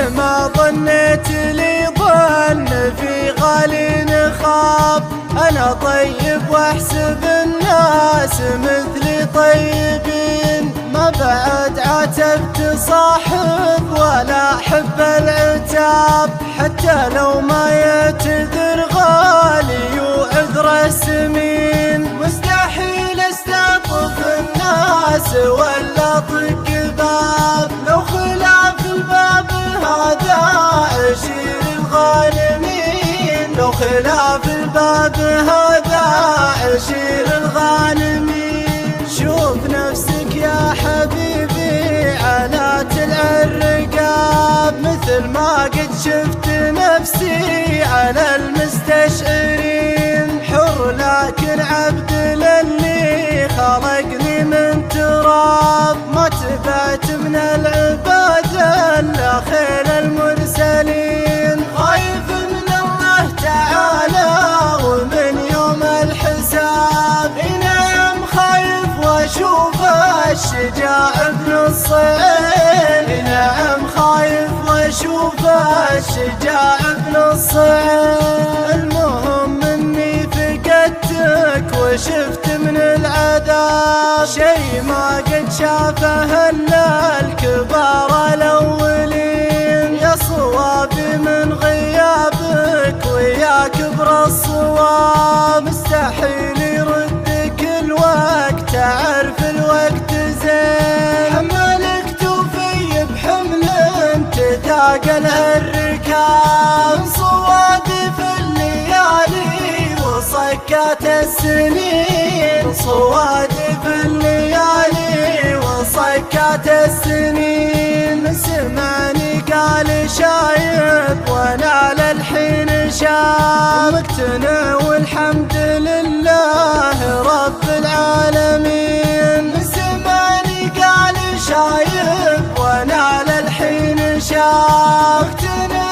ما ظنيت لي ظن في غالي نخاب. أنا طيب واحسب الناس مثلي طيبين، ما بعد عاتبت صاحب ولا أحب العتاب. حتى لو ما يعتذر غالي وعذره سمين، مستحيل استطف الناس ولا طق باب. لو خلاف الباب هذا عشير الغانمين، لو خلاف الباب هذا عشير الغانمين. شوف نفسك يا حبيبي على تلع الرقاب، مثل ما قد شفت نفسي على المستشعرين. حر لكن عبد للي خلقني من تراب، ما تبعت من العباد الا خيل المرسلين. خايف من الله تعالى ومن يوم الحساب، نعم خايف واشوف الشجاع ابن الصعيد، نعم خايف واشوف الشجاع ابن الصعيد. المهم اني فقدتك وشفت من العذاب شي ما قد شافه الا الكبار الاولين. يا صوابي من غيابك ويا كبر الصواب، مستحيل يردك الوقت، تعرف الوقت زين. حملك توفي بحمل تثاقل الركاب، من صوادي في الليالي وصكات السنين، صوادي في الليالي وصكات السنين. سمعني قال شايب وانا على الحين شاب، مقتنع والحمد لله رب العالمين. سمعني قال شايب وانا على الحين شاب، مقتنع